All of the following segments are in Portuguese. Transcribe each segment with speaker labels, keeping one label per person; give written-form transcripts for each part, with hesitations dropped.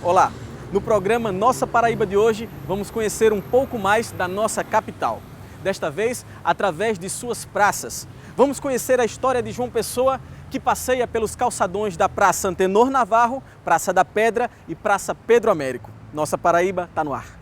Speaker 1: Olá! No programa Nossa Paraíba de hoje, vamos conhecer um pouco mais da nossa capital. Desta vez, através de suas praças. Vamos conhecer a história de João Pessoa, que passeia pelos calçadões da Praça Antenor Navarro, Praça da Pedra e Praça Pedro Américo. Nossa Paraíba está no ar.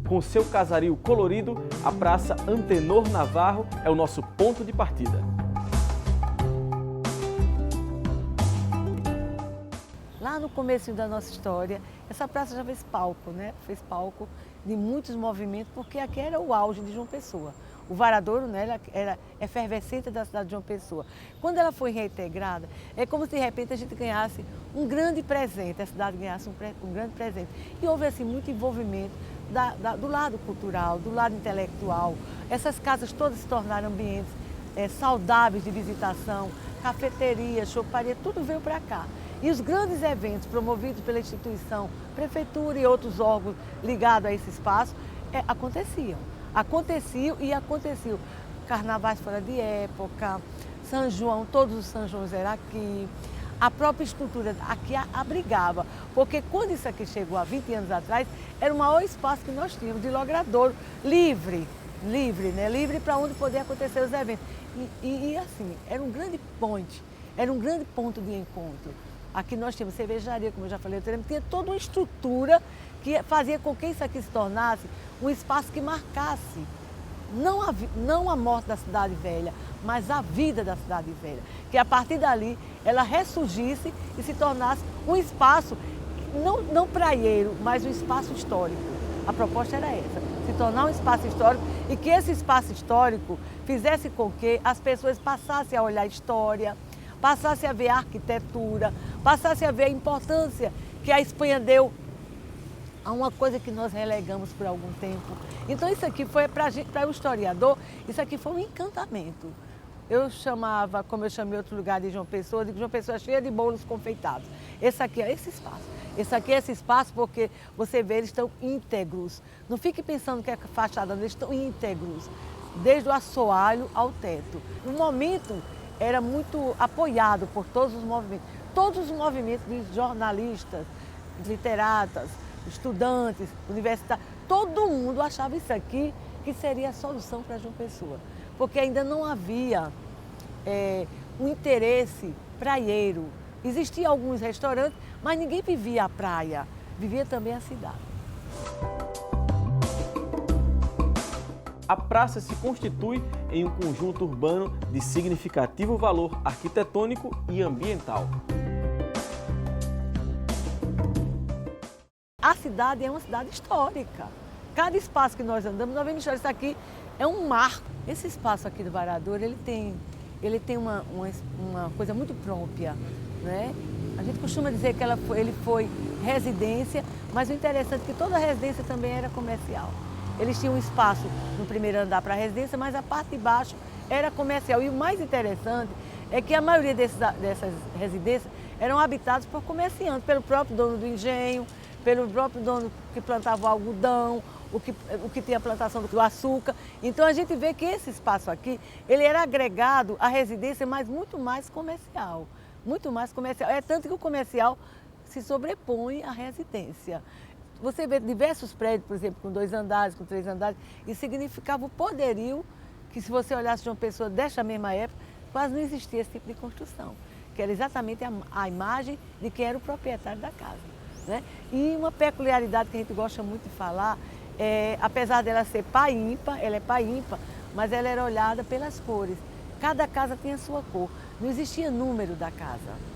Speaker 1: Com seu casario colorido, a Praça Antenor Navarro é o nosso ponto de partida.
Speaker 2: Lá no começo da nossa história, essa praça já fez palco, né? Fez palco de muitos movimentos, porque aqui era o auge de João Pessoa. O Varadouro, né, ela era efervescente da cidade de João Pessoa. Quando ela foi reintegrada, é como se de repente a gente ganhasse um grande presente, a cidade ganhasse um grande presente. E houve assim muito envolvimento do lado cultural, do lado intelectual. Essas casas todas se tornaram ambientes saudáveis de visitação, cafeteria, choparia, tudo veio para cá. E os grandes eventos promovidos pela instituição, prefeitura e outros órgãos ligados a esse espaço, aconteciam. Aconteciam. Carnavais fora de época, São João, todos os São Joões eram aqui. A própria estrutura aqui abrigava, porque quando isso aqui chegou há 20 anos atrás, era o maior espaço que nós tínhamos de logradouro, livre para onde poder acontecer os eventos. E assim, era um grande ponto de encontro. Aqui nós tínhamos cervejaria, como eu já falei, tinha toda uma estrutura que fazia com que isso aqui se tornasse um espaço que marcasse não a morte da cidade velha, mas a vida da cidade velha. Que a partir dali ela ressurgisse e se tornasse um espaço, não praieiro, mas um espaço histórico. A proposta era essa, se tornar um espaço histórico e que esse espaço histórico fizesse com que as pessoas passassem a olhar a história, passassem a ver a arquitetura, passassem a ver a importância que a Espanha deu a uma coisa que nós relegamos por algum tempo. Então isso aqui foi, para o historiador, isso aqui foi um encantamento. Eu chamava, como eu chamei outro lugar de João Pessoa, eu digo João Pessoa cheia de bolos confeitados. Esse aqui é esse espaço. Esse aqui é esse espaço porque você vê, eles estão íntegros. Não fique pensando que é fachada, eles estão íntegros, desde o assoalho ao teto. No momento, era muito apoiado por todos os movimentos de jornalistas, literatas, estudantes, universitários, todo mundo achava isso aqui que seria a solução para João Pessoa, porque ainda não havia um interesse praieiro. Existiam alguns restaurantes, mas ninguém vivia a praia, vivia também a cidade.
Speaker 1: A praça se constitui em um conjunto urbano de significativo valor arquitetônico e ambiental.
Speaker 2: A cidade é uma cidade histórica. Cada espaço que nós andamos, nós vemos história. Isso aqui é um marco. Esse espaço aqui do Varadouro, ele tem uma coisa muito própria, né? A gente costuma dizer que ele foi residência, mas o interessante é que toda residência também era comercial. Eles tinham um espaço no primeiro andar para a residência, mas a parte de baixo era comercial. E o mais interessante é que a maioria dessas residências eram habitadas por comerciantes, pelo próprio dono do engenho, pelo próprio dono que plantava o algodão, o que tinha a plantação do açúcar. Então a gente vê que esse espaço aqui, ele era agregado à residência, mas muito mais comercial. Muito mais comercial. É tanto que o comercial se sobrepõe à residência. Você vê diversos prédios, por exemplo, com 2 andares, com 3 andares, e significava o poderio que, se você olhasse de uma pessoa desta mesma época, quase não existia esse tipo de construção, que era exatamente a imagem de quem era o proprietário da casa, né? E uma peculiaridade que a gente gosta muito de falar, apesar dela ser pá-ímpar, ela é pá-ímpar, mas ela era olhada pelas cores. Cada casa tinha a sua cor, não existia número da casa.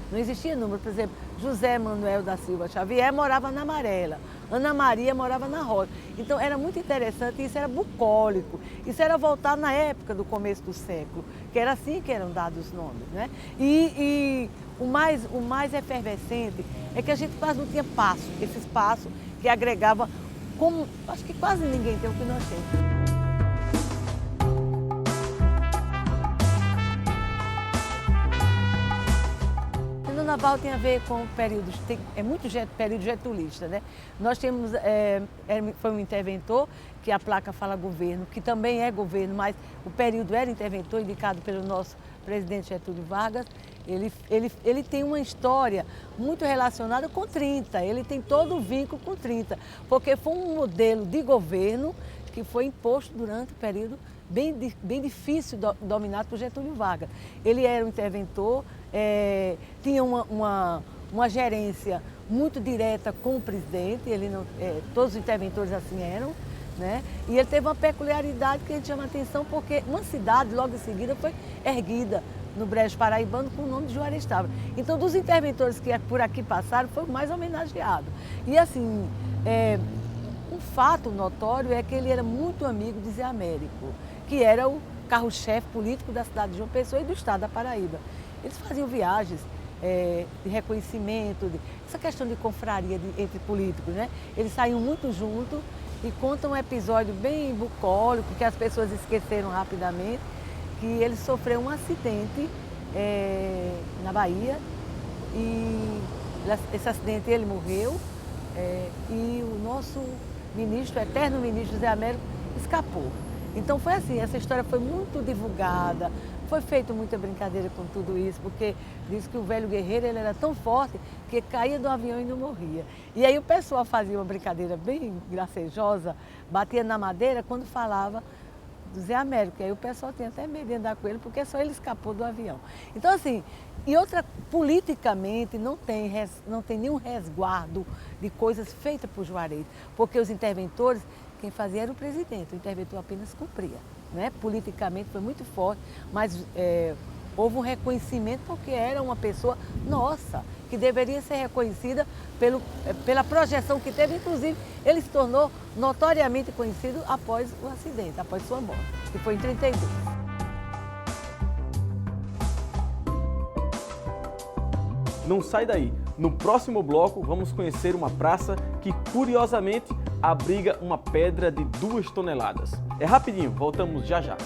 Speaker 2: Não existia número, por exemplo, José Manuel da Silva Xavier morava na amarela, Ana Maria morava na rosa. Então era muito interessante, isso era bucólico, isso era voltado na época do começo do século, que era assim que eram dados os nomes, né? E o mais efervescente é que a gente quase não tinha passo, esse espaço que agregava como acho que quase ninguém tem o que nós temos. O naval tem a ver com períodos, é muito período getulista, né? Nós temos, foi um interventor, que a placa fala governo, que também é governo, mas o período era interventor, indicado pelo nosso presidente Getúlio Vargas. Ele tem uma história muito relacionada com 30, ele tem todo o vínculo com 30, porque foi um modelo de governo que foi imposto durante o período bem difícil, dominado por Getúlio Vargas. Ele era um interventor, tinha uma gerência muito direta com o presidente, todos os interventores assim eram, né? E ele teve uma peculiaridade que a gente chama a atenção, porque uma cidade logo em seguida foi erguida no Brejo Paraibano com o nome de Juarez Távora. Então, dos interventores que por aqui passaram, foi o mais homenageado. E assim, um fato notório é que ele era muito amigo de Zé Américo, que era o carro-chefe político da cidade de João Pessoa e do estado da Paraíba. Eles faziam viagens de reconhecimento, essa questão de confraria entre políticos, né? Eles saíam muito juntos e contam um episódio bem bucólico, que as pessoas esqueceram rapidamente, que ele sofreu um acidente na Bahia e esse acidente ele morreu e o nosso ministro, o eterno ministro Zé Américo, escapou. Então foi assim, essa história foi muito divulgada, foi feita muita brincadeira com tudo isso, porque diz que o velho guerreiro ele era tão forte que caía do avião e não morria. E aí o pessoal fazia uma brincadeira bem gracejosa, batia na madeira quando falava do Zé Américo. E aí o pessoal tinha até medo de andar com ele, porque só ele escapou do avião. Então assim, e outra, politicamente não tem nenhum resguardo de coisas feitas por Juarez, porque os interventores, quem fazia era o presidente, o interventor apenas cumpria, né? Politicamente foi muito forte, mas houve um reconhecimento porque era uma pessoa nossa, que deveria ser reconhecida pela projeção que teve. Inclusive, ele se tornou notoriamente conhecido após o acidente, após sua morte, que foi em 32.
Speaker 1: Não sai daí. No próximo bloco, vamos conhecer uma praça que, curiosamente, abriga uma pedra de 2 toneladas. É rapidinho, voltamos já já.